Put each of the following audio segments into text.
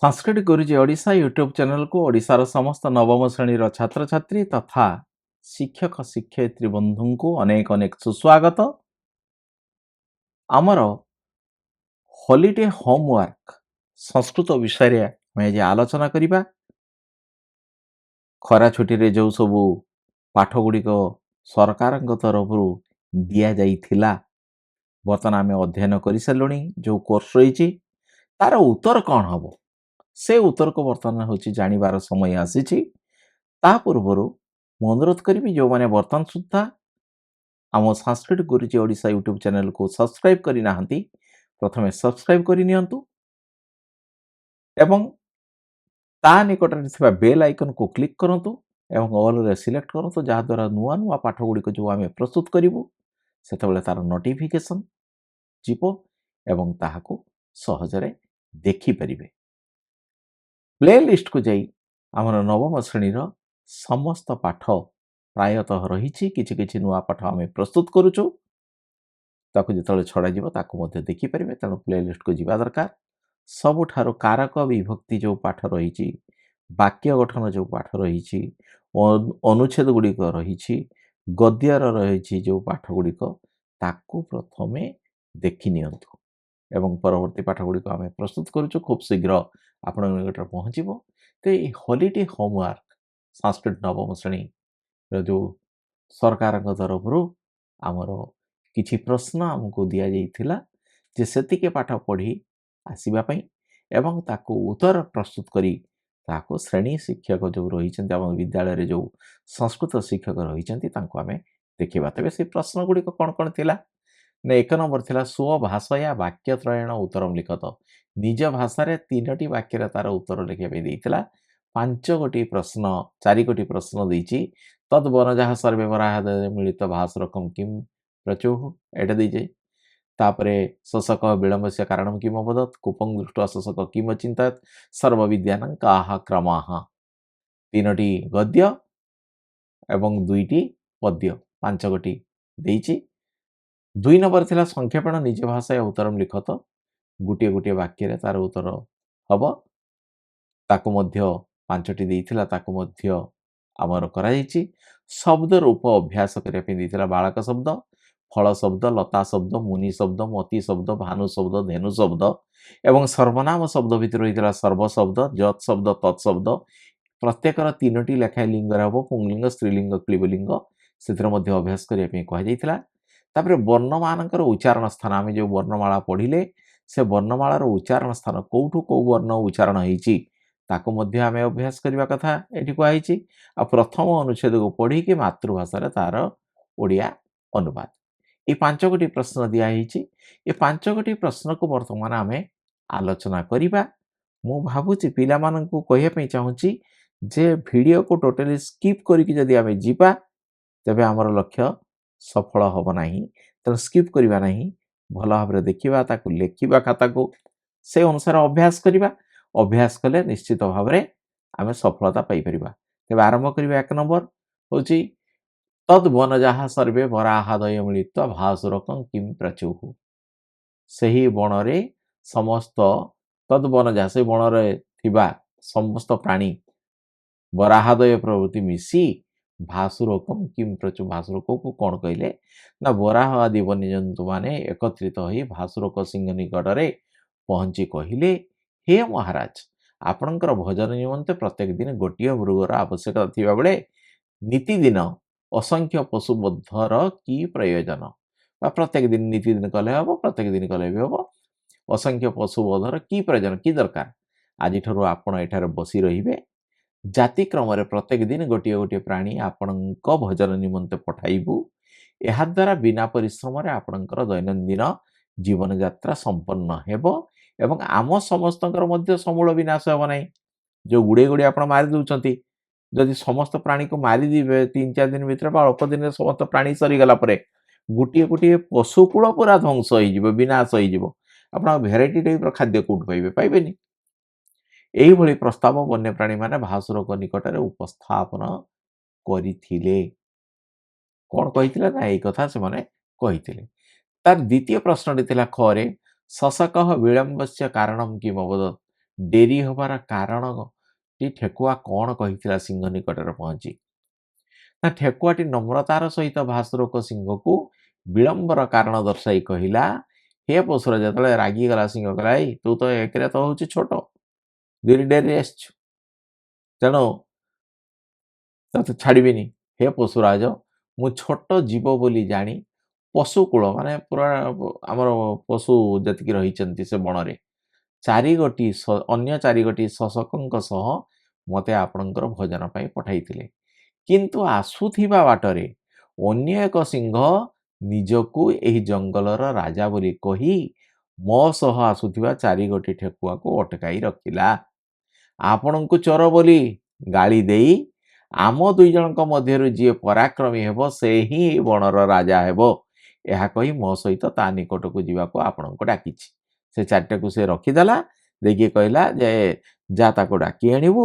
सांस्कृतिक गुरुजी Odisha YouTube channel को ओडिशार समस्त नवम श्रेणीर छात्र छात्री तथा शिक्षक शिक्षयित्री बंधु को अनेक अनेक सुस्वागत। आमर हॉलिडे होमवर्क संस्कृत विषय में आज आलोचना करिबा। खरा छुट्टी रे जो सबू पाठ गुड़िक सरकार तरफ दिया जाइथिला बर्तमान आम अध्ययन कर सारूँ जो कोर्स रही तार उत्तर कौन हम से उत्तर को बर्तमान हूँ जानिबार समय आसी। पूर्वर मु अनुरोध करी जो मैंने बर्तमान सुधा आम सांस्कृतिक गुरुजी ओडिशा यूट्यूब चैनल को सब्सक्राइब करना प्रथमे सब्सक्राइब करनी एवं ता निकट में बेल आइकन को क्लिक करूँ एवं ऑल रे सिलेक्ट करूँ जहाद्वारा नुआ नुआ पाठ गुड़िक जो आम प्रस्तुत करूँ से तार नोटिफिकेशन जीव एवं ताहाको सहजरे देखिपारे। प्ले लिस्ट को जाई आमर नवम श्रेणीर समस्त पाठ प्रायतः रही किछि नुआ पाठ आम प्रस्तुत करुचु ताकू जो छड़ा देखिपारे। तेणु प्ले लिस्ट को जीवा दरकार। सबुठारु कारक विभक्ति जो पाठ रही वाक्य गठन जो पाठ रही अनुच्छेद गुड़िक रही गद्यर रही जो पाठ गुड़िक ताकू प्रथमे देखि नियंतु एवं परवर्ती पाठ गुड़िक आम प्रस्तुत करुचु खूब शीघ्र आपण निकट पहुँचब। तो ये हॉलिडे होमवर्क संस्कृत नवम श्रेणी जो सरकार तरफ आमर किछि प्रश्न आमको दि जाइथिला जे सेतिके पाठ पढ़ी आसीबापई एवं ताको उत्तर प्रस्तुत करी ताको श्रेणी शिक्षक जो रही विद्यालय रे जो संस्कृत शिक्षक रही आम देखा। तेज से प्रश्न गुड़िक कौन कौन थिला ने एक नंबर थिला स्वभाषया वाक्यत्रयण उत्तरम लिखत। निज भाषा रे 3टी वाक्य तार उत्तर लिखा देइथिला। 5 गोटी प्रश्न 4 गोटी प्रश्न देइछि तद वनजाह सर्वे वराह मिलित भाषरकम किम प्रचुः एटा दीजे। तापरे शशक विलंबस्य कारणम किम अवदत् कुपं दृष्ट्वा शशक किम चिंतयत् सर्वविद्यानां काः क्रमाः। 3टी गद्य एवं 2टी पद्य 5 गोटी देइछि। 2 नंबर थिला संक्षेपण निज भाषा उत्तरम लिखत। गोटे गोटे वाक्य तार उत्तर हम ताको मध्य 5टी देइथिला ताको मध्य आमर कराइछि। शब्द रूप अभ्यास करिया पे देइथिला बालक शब्द फल शब्द लता शब्द मुनि शब्द मति शब्द भानु शब्द धेनु शब्द एवं सर्वनाम शब्द भितर रही सर्व शब्द जत शब्द तत्शब्द प्रत्येकर 3टी लेखाएं लिंग हम पुंगलिंग स्त्रीलिंग क्लीबलिंग से अभ्यास करने कहुला। तापर वर्णमानकर उच्चारण स्थान आम जो वर्णमाला पढ़िले से वर्णमालार उच्चारण स्थान कौठू कौ वर्ण उच्चारण होती आम अभ्यास करने कथा ये कहुई। आ प्रथम अनुच्छेद को पढ़ी कि मातृभाषा तार ओडिया अनुवाद ये 5 गोटी प्रश्न दिखाई। ये 5 गोटी प्रश्न को बर्तमान आम आलोचना करवा। मु भावुची पिला माननकु कहिया चाहूँगी जे वीडियो को टोटली स्किप करिकि जदि आम जीवा तेबे आमर लक्ष्य सफल हम नाही। तेणु स्किप करवा नहीं भल भाव देखा ताकू लेखिबा खाता को से अनुसार अभ्यास करवा। अभ्यास कले निश्चित भाव में आम सफलता पाई परिबा। तेबे आरंभ करवा। 1 नंबर होची तद वनजाहा सर्वे वराहादय मिलित भासुरकं किम प्रचुः। सही बणरे समस्त तद वनजाहा से बणरे थिबा समस्त प्राणी वराहादय प्रवृत्ति मिसी भासुरकम किम प्रचुः। भासुरक को कौन कहले ना वराह आदि वन्यजंतु माने एकत्रित होई भासुरक सिंह निकट में पहुंची कहले हे महाराज आपणकर भजन निमंते प्रत्येक दिन गोटे मृगर आवश्यकता थिबा बेले नीतिदिन असंख्य पशुबद्धर कि प्रयोजन। प्रत्येक दिन नीतिदिन कले हम प्रत्येक दिन कले भी हम असंख्य पशुबद्धर कि प्रयोजन कि दरकार। आज आपण एठार बसी रहिबे जाति क्रम प्रत्येक दिन गोटे गोटे प्राणी आपण भजन निमंते पठाइबू। एहा द्वारा बिना परिश्रम आपणकर दैनंदिन जीवन यात्रा संपन्न हेबो एवं आम समस्तंकर मध्य समूल विनाश हेबो नाही। जो गुड़े गुड़े आपण मारि दउचंती जदि समस्त प्राणी को मारिदे 3-4 दिन भीतर अल्प दिन समस्त प्राणी सरीगला गोटे गोटे पशुकूल पूरा ध्वंस हो विनाश हो आप भेराइटी टाइप खाद्य कौट पाइबे पाइबेनी। यही भली प्रस्ताव वन्य प्राणी माने भासुरक निकट में उपस्थापन करथिले। कौन कही ना यही कथा से माने कही। तार द्वितीय प्रश्न थिला खरे शशक विलंबस्य कारणम किम अवदत्। ଡେରି ହେବାର କାରଣଟି ଠେକୁଆ କ'ଣ କହିଥିଲା ସିଂହ ନିକଟରେ ପହଞ୍ଚି? ନା ଠେକୁଆଟି ନମ୍ରତାର ସହିତ ଭାସୁରଙ୍କ ସିଂହକୁ ବିଳମ୍ବର କାରଣ ଦର୍ଶାଇ କହିଲା, ହେ ପଶୁରାଜ, ଯେତେବେଳେ ରାଗିଗଲା ସିଂହ କହିଲା, ଏଇ ତୁ ତ ଏକରେ ତ ହେଉଛୁ ଛୋଟ, ଦୁଇରେ ଡେରିରେ ଆସିଛୁ, ତେଣୁ ତତେ ଛାଡ଼ିବିନି। ହେ ପଶୁରାଜ, ମୁଁ ଛୋଟ ଜୀବ ବୋଲି ଜାଣି ପଶୁକୂଳ ମାନେ ପୁରା ଆମର ପଶୁ ଯେତିକି ରହିଛନ୍ତି ସେ ବଣରେ ଅନ୍ୟ ଚାରିଗୋଟି ଶସକଙ୍କ ସହ ମୋତେ ଆପଣଙ୍କର ଭୋଜନ ପାଇଁ ପଠାଇଥିଲେ। କିନ୍ତୁ ଆସୁଥିବା ବାଟରେ ଅନ୍ୟ ଏକ ସିଂହ ନିଜକୁ ଏହି ଜଙ୍ଗଲର ରାଜା ବୋଲି କହି ମୋ ସହ ଆସୁଥିବା ଚାରିଗୋଟି ଠେକୁଆକୁ ଅଟକାଇ ରଖିଲା। ଆପଣଙ୍କୁ ଚୋର ବୋଲି ଗାଳି ଦେଇ ଆମ ଦୁଇ ଜଣଙ୍କ ମଧ୍ୟରୁ ଯିଏ ପରାକ୍ରମୀ ହେବ ସେ ହିଁ ବଣର ରାଜା ହେବ, ଏହା କହି ମୋ ସହିତ ତା ନିକଟକୁ ଯିବାକୁ ଆପଣଙ୍କୁ ଡାକିଛି। ସେ ଚାରିଟାକୁ ସେ ରଖିଦେଲା, ଦେଇକି କହିଲା ଯେ ଯା ତାକୁ ଡାକି ଆଣିବୁ,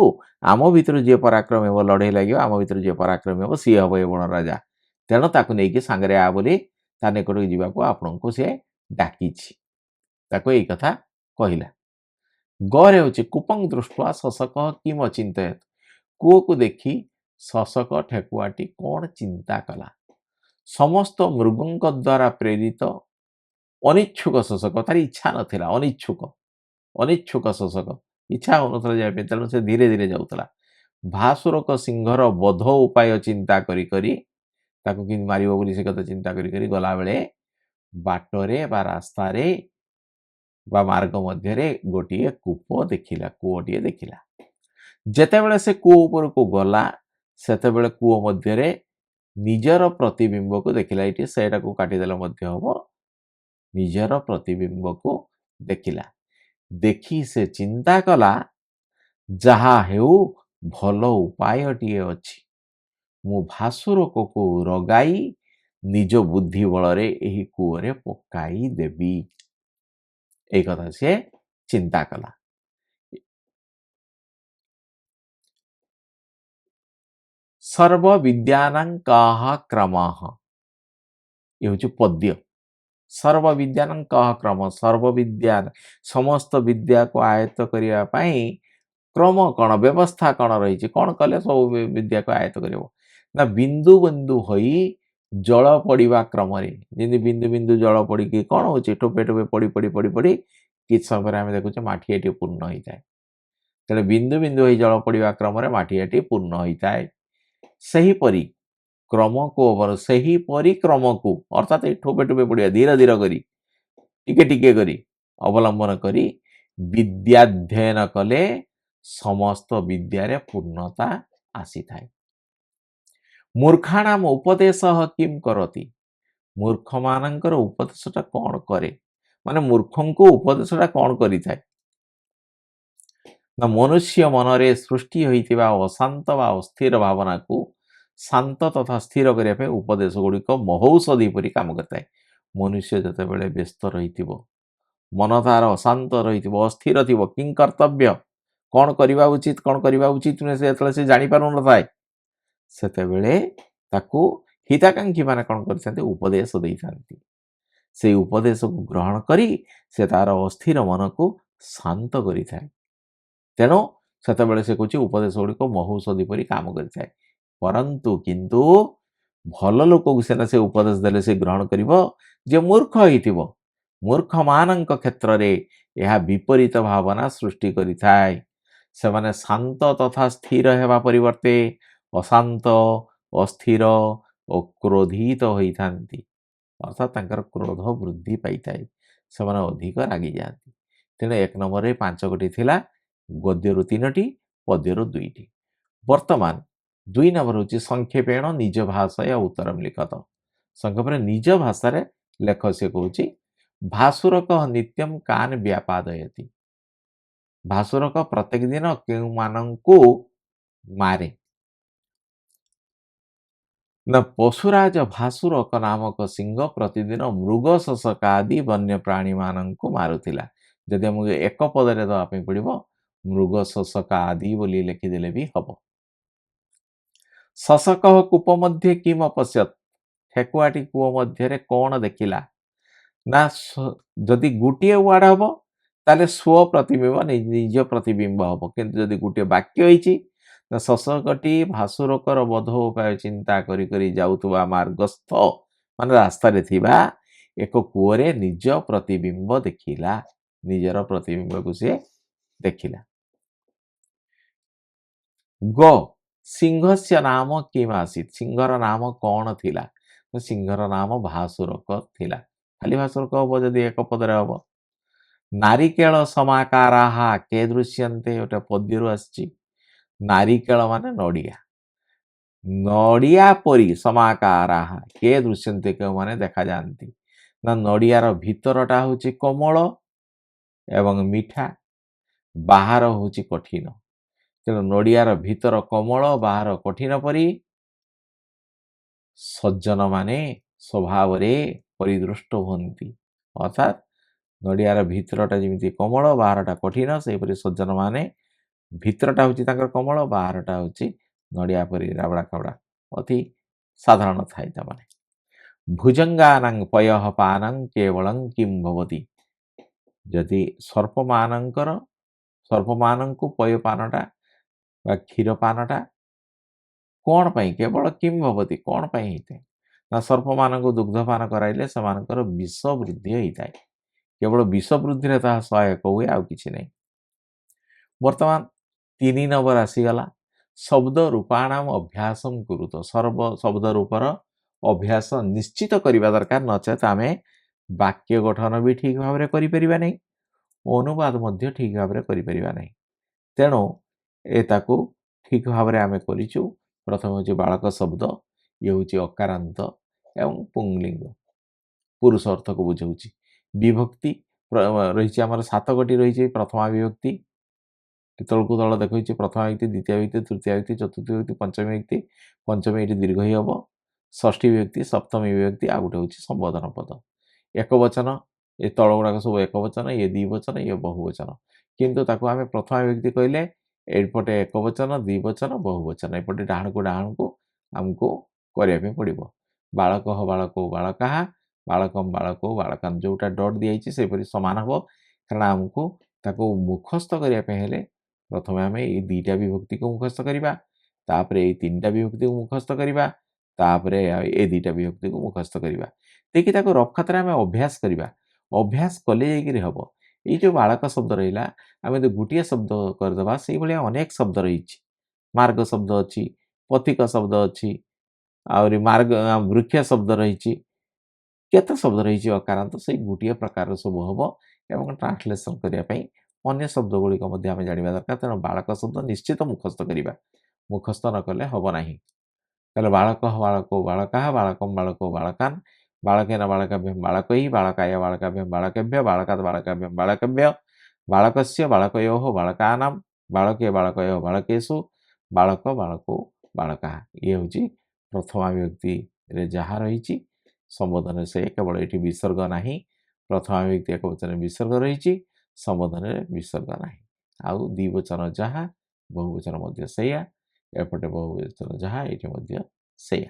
ଆମ ଭିତରୁ ଯିଏ ପରାକ୍ରମୀ ହେବ, ଲଢ଼େଇ ଲାଗିବ, ଆମ ଭିତରୁ ଯିଏ ପରାକ୍ରମୀ ହେବ ସିଏ ହେବ ଏ ବଣ ରାଜା, ତେଣୁ ତାକୁ ନେଇକି ସାଙ୍ଗରେ ଆ ବୋଲି ତା ନିକଟକୁ ଯିବାକୁ ଆପଣଙ୍କୁ ସେ ଡାକିଛି। ତାକୁ ଏଇ କଥା କହିଲା। ଗରେ ହେଉଛି କୁପଂ ଦୃଷ୍ଟ୍ୱା ଶଶକ କିମ ଅଚିନ୍ତୟତ। କୂଅକୁ ଦେଖି ଶଶକ ଠେକୁଆଟି କ'ଣ ଚିନ୍ତା କଲା? ସମସ୍ତ ମୃଗଙ୍କ ଦ୍ୱାରା ପ୍ରେରିତ ଅନିଚ୍ଛୁକ ଶଶକ, ତାର ଇଚ୍ଛା ନଥିଲା, ଅନିଚ୍ଛୁକ ଶଶକ, ଇଚ୍ଛା ହେଉନଥିଲା ଯିବା ପାଇଁ, ତେଣୁ ସେ ଧୀରେ ଧୀରେ ଯାଉଥିଲା। ଭାସୁରକ ସିଂହର ବଧ ଉପାୟ ଚିନ୍ତା କରି କରି, ତାକୁ କେମିତି ମାରିବ ବୋଲି ସେ କଥା ଚିନ୍ତା କରି କରି ଗଲାବେଳେ ବାଟରେ ବା ରାସ୍ତାରେ ବା ମାର୍ଗ ମଧ୍ୟରେ ଗୋଟିଏ କୂଅଟିଏ ଦେଖିଲା। ଯେତେବେଳେ ସେ କୂଅ ଉପରକୁ ଗଲା ସେତେବେଳେ କୂଅ ମଧ୍ୟରେ ନିଜର ପ୍ରତିବିମ୍ବକୁ ଦେଖିଲା। ଏଇଠି ସେଇଟାକୁ କାଟିଦେଲେ ମଧ୍ୟ ହେବ, ନିଜର ପ୍ରତିବିମ୍ବକୁ ଦେଖିଲା। ଦେଖି ସେ ଚିନ୍ତା କଲା, ଯାହା ହେଉ ଭଲ ଉପାୟଟିଏ ଅଛି, ମୁଁ ଭାସୁରକକୁ ରଗାଇ ନିଜ ବୁଦ୍ଧି ବଳରେ ଏହି କୂଅରେ ପକାଇ ଦେବି। এই କଥା ସିଏ ଚିନ୍ତା କଲା। ସର୍ବ ବିଦ୍ୟାନାଂ କଃ କ୍ରମଃ, ଏ ହେଉଛି ପଦ୍ୟ। ସର୍ବ ବିଦ୍ୟାନାଂ କଃ କ୍ରମ, ସର୍ବବିଦ୍ୟା ସମସ୍ତ ବିଦ୍ୟାକୁ ଆୟତ୍ତ କରିବା ପାଇଁ କ୍ରମ କ'ଣ, ବ୍ୟବସ୍ଥା କ'ଣ ରହିଛି, କ'ଣ କଲେ ସବୁ ବିଦ୍ୟାକୁ ଆୟତ୍ତ କରିବ? ନା ବିନ୍ଦୁ ବିନ୍ଦୁ ହୋଇ ଜଳ ପଡ଼ିବା କ୍ରମରେ, ଯେମିତି ବିନ୍ଦୁ ବିନ୍ଦୁ ଜଳ ପଡ଼ିକି କ'ଣ ହେଉଛି, ଟୋପେ ଟୋପେ ପଡ଼ି ପଡ଼ି ପଡ଼ି ପଡ଼ି କିଛି ସମୟ ପରେ ଆମେ ଦେଖୁଛେ ମାଠିଆଟି ପୂର୍ଣ୍ଣ ହୋଇଥାଏ। ତେଣୁ ବିନ୍ଦୁ ବିନ୍ଦୁ ହୋଇ ଜଳ ପଡ଼ିବା କ୍ରମରେ ମାଠିଆଟି ପୂର୍ଣ୍ଣ ହୋଇଥାଏ। ସେହିପରି କ୍ରମକୁ ଅର୍ଥାତ୍ ଏଇ ଠୋପେ ଠୋପେ ପଡ଼ିବା, ଧୀରେ ଧୀରେ କରି, ଟିକେ ଟିକେ କରି ଅବଲମ୍ବନ କରି ବିଦ୍ୟାଧ୍ୟୟନ କଲେ ସମସ୍ତ ବିଦ୍ୟାରେ ପୂର୍ଣ୍ଣତା ଆସିଥାଏ। ମୂର୍ଖାଣାମ ଉପଦେଶ କିମ୍ କରତି, ମୂର୍ଖମାନଙ୍କର ଉପଦେଶଟା କ'ଣ କରେ? ମାନେ ମୂର୍ଖଙ୍କୁ ଉପଦେଶଟା କ'ଣ କରିଥାଏ? ନା ମନୁଷ୍ୟ ମନରେ ସୃଷ୍ଟି ହୋଇଥିବା ଅଶାନ୍ତ ବା ଅସ୍ଥିର ଭାବନାକୁ ଶାନ୍ତ ତଥା ସ୍ଥିର କରିବା ପାଇଁ ଉପଦେଶ ଗୁଡ଼ିକ ମହୌଷଧି ପରି କାମ କରିଥାଏ। ମନୁଷ୍ୟ ଯେତେବେଳେ ବ୍ୟସ୍ତ ରହିଥିବ, ମନ ତାର ଅଶାନ୍ତ ରହିଥିବ, ଅସ୍ଥିର ଥିବ, କିଂ କର୍ତ୍ତବ୍ୟ, କ'ଣ କରିବା ଉଚିତ କ'ଣ କରିବା ଉଚିତ ନୁହେଁ, ସେ ଯେତେବେଳେ ସେ ଜାଣିପାରୁନଥାଏ, ସେତେବେଳେ ତାକୁ ହିତାକାଂକ୍ଷୀ ମାନେ କ'ଣ କରିଥାନ୍ତି, ଉପଦେଶ ଦେଇଥାନ୍ତି। ସେଇ ଉପଦେଶକୁ ଗ୍ରହଣ କରି ସେ ତାର ଅସ୍ଥିର ମନକୁ ଶାନ୍ତ କରିଥାଏ। ତେଣୁ ସେତେବେଳେ ସେ କହୁଛି ଉପଦେଶ ଗୁଡ଼ିକ ମହୌଷଧି ପରି କାମ କରିଥାଏ। କିନ୍ତୁ ଭଲ ଲୋକକୁ ସିନା ସେ ଉପଦେଶ ଦେଲେ ସେ ଗ୍ରହଣ କରିବ, ଯେ ମୂର୍ଖ ହେଇଥିବ, ମୂର୍ଖମାନଙ୍କ କ୍ଷେତ୍ରରେ ଏହା ବିପରୀତ ଭାବନା ସୃଷ୍ଟି କରିଥାଏ। ସେମାନେ ଶାନ୍ତ ତଥା ସ୍ଥିର ହେବା ପରିବର୍ତ୍ତେ ଅଶାନ୍ତ, ଅସ୍ଥିର ଓ କ୍ରୋଧିତ ହୋଇଥାନ୍ତି, ଅର୍ଥାତ୍ ତାଙ୍କର କ୍ରୋଧ ବୃଦ୍ଧି ପାଇଥାଏ, ସେମାନେ ଅଧିକ ରାଗିଯାଆନ୍ତି। ତେଣୁ 1 ନମ୍ବରରେ 5 ଥିଲା, ଗଦ୍ୟରୁ 3ଟି, ପଦ୍ୟରୁ 2ଟି। ବର୍ତ୍ତମାନ 2 ନମ୍ବର ହେଉଛି ସଂକ୍ଷେପେଣ ନିଜ ଭାଷାୟ ଉତ୍ତରମ୍ ଲିଖତ। ସଂକ୍ଷେପରେ ନିଜ ଭାଷାରେ ଲେଖ। ସେ କହୁଛି ଭାସୁରକ ନିତ୍ୟମ୍ କାନ୍ ବ୍ୟାପାଦୟତି, ଭାସୁରକ ପ୍ରତ୍ୟେକ ଦିନ କେଉଁମାନଙ୍କୁ ମାରେ? ନା ପଶୁରାଜ ଭାସୁରକ ନାମକ ସିଂହ ପ୍ରତିଦିନ ମୃଗ ଶଶକ ଆଦି ବନ୍ୟପ୍ରାଣୀମାନଙ୍କୁ ମାରୁଥିଲା। ଯଦି ଆମକୁ ଏକ ପଦରେ ଦେବା ପାଇଁ ପଡ଼ିବ, ମୃଗ ଶଶକ ଆଦି ବୋଲି ଲେଖିଦେଲେ ବି ହେବ। ଶଶକ କୂପ ମଧ୍ୟ କିମ୍ ଅପଶ୍ୟତ୍, ଠେକୁଆଟି କୂଅ ମଧ୍ୟରେ କ'ଣ ଦେଖିଲା? ନା ଯଦି ଗୋଟିଏ ୱାର୍ଡ ହେବ ତାହେଲେ ସ୍ୱ ପ୍ରତିବିମ୍ବ ନିଜ ପ୍ରତିବିମ୍ବ ହବ। କିନ୍ତୁ ଯଦି ଗୋଟିଏ ବାକ୍ୟ ହେଇଛି ନା ଶଶକଟି ଭାସୁରକର ବଧ ଉପାୟ ଚିନ୍ତା କରି କରି ଯାଉଥିବା ମାର୍ଗସ୍ଥ ମାନେ ରାସ୍ତାରେ ଥିବା ଏକ କୂଅରେ ନିଜ ପ୍ରତିବିମ୍ବ ଦେଖିଲା। ନିଜର ପ୍ରତିବିମ୍ବକୁ ସିଏ ଦେଖିଲା। ଗ ସିଂହସ୍ୟ ନାମ କିମ୍ ଆସୀତ୍। ସିଂହର ନାମ କଣ ଥିଲା? ସିଂହର ନାମ ଭାସୁରକ ଥିଲା। ଖାଲି ଭାସୁରକ ହବ ଯଦି ଏକ ପଦରେ ହବ। ନାରିକେଳ ସମାକାରାହା କେ ଦୃଶ୍ୟନ୍ତେ ଗୋଟେ ପଦ୍ୟରୁ ଆସିଛି। ନାରିକେଳ ମାନେ ନଡ଼ିଆ। ନଡ଼ିଆ ପରି ସମାକାରାହା କେ ଦୃଶ୍ୟନ୍ତେ କେଉଁମାନେ ଦେଖାଯାଆନ୍ତି। ନା ନଡ଼ିଆର ଭିତରଟା ହେଉଛି କୋମଳ ଏବଂ ମିଠା, ବାହାର ହେଉଛି କଠିନ। ତେଣୁ ନଡ଼ିଆର ଭିତର କୋମଳ ବାହାର କଠିନ ପରି ସଜ୍ଜନମାନେ ସ୍ୱଭାବରେ ପରିଦୃଷ୍ଟ ହୁଅନ୍ତି। ଅର୍ଥାତ୍ ନଡ଼ିଆର ଭିତରଟା ଯେମିତି କୋମଳ ବାହାରଟା କଠିନ, ସେହିପରି ସଜ୍ଜନମାନେ ଭିତରଟା ହେଉଛି ତାଙ୍କର କୋମଳ, ବାହାରଟା ହେଉଛି ନଡ଼ିଆ ପରି ରାବଡ଼ା ଖାବଡ଼ା, ଅତି ସାଧାରଣ ଥାଏ ତାମାନେ। ଭୁଜଙ୍ଗାନାଂ ପୟଃ ପାନଂ କେବଳଂ କିମ୍ ଭବତି। ଯଦି ସର୍ପମାନଙ୍କୁ ପୟ ପାନଟା ବା କ୍ଷୀର ପାନଟା କ'ଣ ପାଇଁ କେବଳ କିମ୍ ଭବତି କ'ଣ ପାଇଁ ହେଇଥାଏ? ନା ସର୍ପମାନଙ୍କୁ ଦୁଗ୍ଧପାନ କରାଇଲେ ସେମାନଙ୍କର ବିଷ ବୃଦ୍ଧି ହେଇଥାଏ। କେବଳ ବିଷ ବୃଦ୍ଧିରେ ତାହା ସହାୟକ ହୁଏ, ଆଉ କିଛି ନାହିଁ। ବର୍ତ୍ତମାନ 3 ନମ୍ବର ଆସିଗଲା। ଶବ୍ଦ ରୂପାଣାମ ଅଭ୍ୟାସଂ କୁରୁତ। ଶବ୍ଦ ରୂପର ଅଭ୍ୟାସ ନିଶ୍ଚିତ କରିବା ଦରକାର, ନଚେତ ଆମେ ବାକ୍ୟ ଗଠନ ବି ଠିକ୍ ଭାବରେ କରିପାରିବା ନାହିଁ, ଅନୁବାଦ ମଧ୍ୟ ଠିକ୍ ଭାବରେ କରିପାରିବା ନାହିଁ। ତେଣୁ ତାକୁ ଠିକ୍ ଭାବରେ ଆମେ କରିଛୁ। ପ୍ରଥମେ ହେଉଛି ବାଳକ ଶବ୍ଦ, ଇଏ ହେଉଛି ଅକାରାନ୍ତ ଏବଂ ପୁଂଲିଙ୍ଗ, ପୁରୁଷ ଅର୍ଥକୁ ବୁଝାଉଛି। ବିଭକ୍ତି ରହିଛି ଆମର 7ଗୋଟି ରହିଛି। ପ୍ରଥମା ବିଭକ୍ତି ତଳକୁ ତଳ ଦେଖାଉଛି। ପ୍ରଥମା ବିଭକ୍ତି, ଦ୍ୱିତୀୟ ବିଭକ୍ତି, ତୃତୀୟ ବିଭକ୍ତି, ଚତୁର୍ଥ ବିଭକ୍ତି, ପଞ୍ଚମୀ ବିଭକ୍ତି। ପଞ୍ଚମୀ ଏଠି ଦୀର୍ଘଇ ହେବ। ଷଷ୍ଠୀ ବିଭକ୍ତି, ସପ୍ତମୀ ବିଭକ୍ତି, ଆଉ ଗୋଟେ ହେଉଛି ସମ୍ବୋଧନ ପଦ। ଏକବଚନ, ଏ ତଳ ଗୁଡ଼ାକ ସବୁ ଏକବଚନ, ଇଏ ଦ୍ୱିବଚନ, ଇଏ ବହୁବଚନ। କିନ୍ତୁ ତାକୁ ଆମେ ପ୍ରଥମା ବିଭକ୍ତି କହିଲେ ଏପଟେ ଏକବଚନ, ଦ୍ୱିବଚନ, ବହୁବଚନ, ଏପଟେ ଡାହାଣକୁ ଆମକୁ କରିବା ପାଇଁ ପଡ଼ିବ। ବାଳକ ବାଳକ ବାଳକାହା, ବାଳକମ୍ ବାଳକ ବାଳକାନ୍, ଯେଉଁଟା ଡଟ୍ ଦିଆଯାଇଛି ସେହିପରି ସମାନ ହେବ। କାରଣ ଆମକୁ ତାକୁ ମୁଖସ୍ଥ କରିବା ପାଇଁ ହେଲେ ପ୍ରଥମେ ଆମେ ଏଇ 2ଟା ବିଭକ୍ତିକୁ ମୁଖସ୍ଥ କରିବା, ତାପରେ ଏଇ 3ଟା ବିଭକ୍ତିକୁ ମୁଖସ୍ଥ କରିବା, ତାପରେ ଏ 2ଟା ବିଭକ୍ତିକୁ ମୁଖସ୍ଥ କରିବା। ଦେଇକି ତାକୁ ରଫ୍ ଖାତାରେ ଆମେ ଅଭ୍ୟାସ କରିବା। ଅଭ୍ୟାସ କଲେ ଯାଇକିରି ହେବ। ଏଇ ଯେଉଁ ବାଳକ ଶବ୍ଦ ରହିଲା, ଆମେ ଯଦି ଗୋଟିଏ ଶବ୍ଦ କରିଦେବା, ସେଇଭଳିଆ ଅନେକ ଶବ୍ଦ ରହିଛି। ମାର୍ଗ ଶବ୍ଦ ଅଛି, ପଥିକ ଶବ୍ଦ ଅଛି, ଆହୁରି ବୃକ୍ଷ ଶବ୍ଦ ରହିଛି, କେତେ ଶବ୍ଦ ରହିଛି ଅକାରାନ୍ତ। ସେଇ ଗୋଟିଏ ପ୍ରକାରର ସବୁ ହେବ ଏବଂ ଟ୍ରାନ୍ସଲେସନ୍ କରିବା ପାଇଁ ଅନ୍ୟ ଶବ୍ଦ ଗୁଡ଼ିକ ମଧ୍ୟ ଆମେ ଜାଣିବା ଦରକାର। ତେଣୁ ବାଳକ ଶବ୍ଦ ନିଶ୍ଚିତ ମୁଖସ୍ଥ କରିବା, ମୁଖସ୍ଥ ନ କଲେ ହେବ ନାହିଁ। ତାହେଲେ ବାଳକ ବାଳକ ବାଳକାହା, ବାଳକମ୍ ବାଳକ ବାଳକାନ୍, ବାଳକେନ ବାଳକାଭ୍ୟମ୍ ବାଳକୈ, ବାଳକାୟ ବାଳକାଭ୍ୟମ୍ ବାଳକେଭ୍ୟ, ବାଳକାତ୍ ବାଳକାଭ୍ୟମ୍ ବାଳକେଭ୍ୟ, ବାଳକସ୍ୟ ବାଳକಯೋଃ ବାଳକାନାଂ, ବାଳକେ ବାଳକୟଃ ବାଳକେଷୁ, ବାଳକ ବାଳକୋ ବାଳକାଃ। ଇଏ ହେଉଛି ପ୍ରଥମା ବିଭକ୍ତିରେ ଯାହା ରହିଛି। ସମ୍ବୋଧନରେ ସେ କେବଳ ଏଠି ବିସର୍ଗ ନାହିଁ। ପ୍ରଥମା ବିଭକ୍ତି ଏକବଚନରେ ବିସର୍ଗ ରହିଛି, ସମ୍ବୋଧନରେ ବିସର୍ଗ ନାହିଁ। ଆଉ ଦ୍ୱିବଚନ ଯାହା, ବହୁବଚନ ମଧ୍ୟ ସେଇଆ, ଏପଟେ ବହୁବଚନ ଯାହା, ଏଇଠି ମଧ୍ୟ ସେଇଆ।